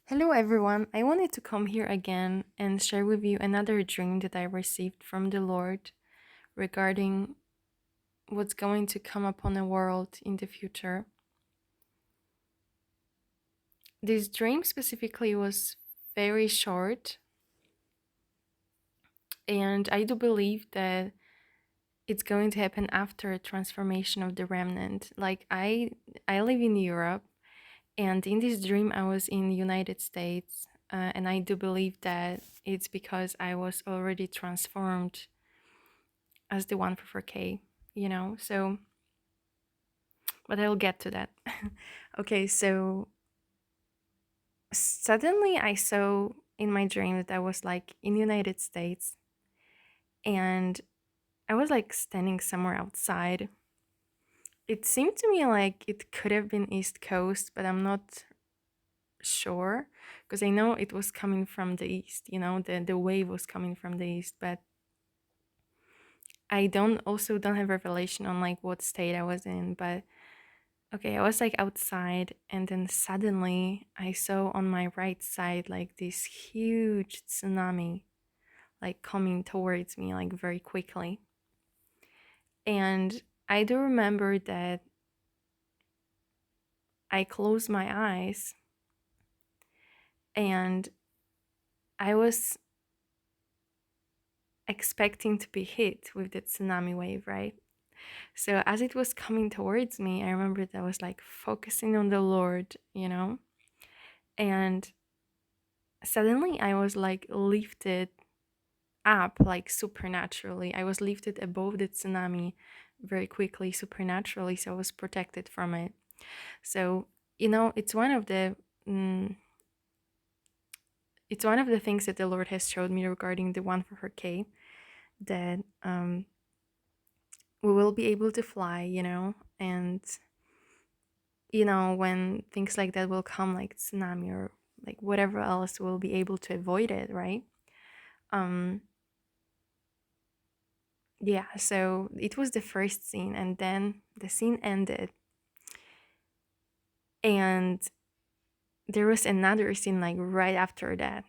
Hello, everyone. I wanted to come here again and share with you another dream that I received from the Lord regarding what's going to come upon the world in the future. This dream specifically was very short, and I do believe that it's going to happen after a transformation of the remnant. Like I live in Europe, and in this dream I was in the United States, and I do believe that it's because I was already transformed as the one for 4K, So, but I'll get to that. Okay, so suddenly I saw in my dream that I was like in the United States, and I was like standing somewhere outside. It seemed to me like it could have been East Coast, but I'm not sure because I know it was coming from the east, the wave was coming from the east, but I don't have revelation on like what state I was in, but okay, I was like outside, and then suddenly I saw on my right side like this huge tsunami like coming towards me like very quickly. And I do remember that I closed my eyes and I was expecting to be hit with the tsunami wave, right? So as it was coming towards me, I remember that I was like focusing on the Lord, and suddenly I was like lifted up like supernaturally. I was lifted above the tsunami very quickly, supernaturally, so I was protected from it. So, it's mm, it's one of the things that the Lord has showed me regarding the one for her K, that we will be able to fly, and when things like that will come, like tsunami or like whatever else, we'll be able to avoid it, right? Um, yeah, so it was the first scene, and then the scene ended, and there was another scene like right after that,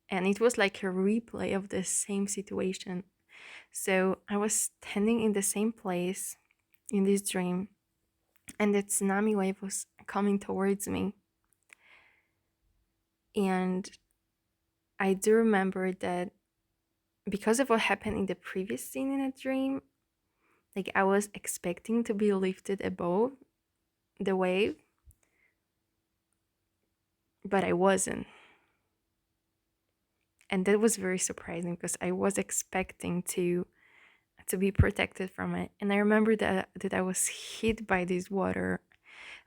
and it was like a replay of the same situation. So I was standing in the same place in this dream, and the tsunami wave was coming towards me. And I do remember that because of what happened in the previous scene in a dream, like I was expecting to be lifted above the wave, but I wasn't. And that was very surprising because I was expecting to be protected from it. And I remember that I was hit by this water.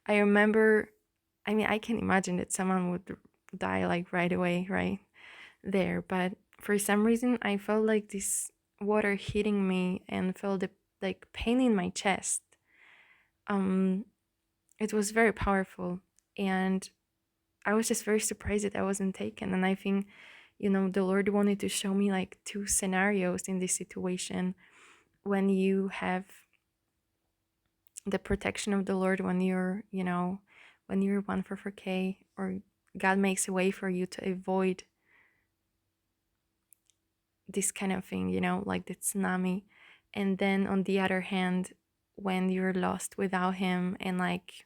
I remember, I mean, I can imagine that someone would die like right away, right there. But for some reason, I felt like this water hitting me and felt the like pain in my chest. Um, it was very powerful, and I was just very surprised that I wasn't taken. And I think, the Lord wanted to show me like two scenarios in this situation when you have the protection of the Lord, when you're one for 4K, or God makes a way for you to avoid this kind of thing, like the tsunami. And then on the other hand, when you're lost without him, and like,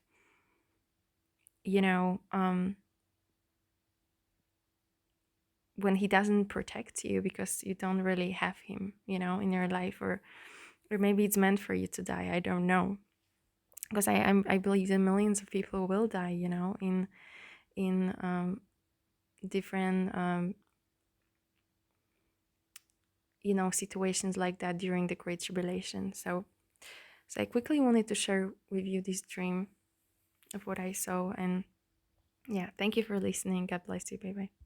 you know, when he doesn't protect you because you don't really have him, in your life, or maybe it's meant for you to die. I don't know, because I believe that millions of people will die, in different situations like that during the Great Tribulation. So I quickly wanted to share with you this dream of what I saw, and yeah, thank you for listening. God bless you. Bye bye.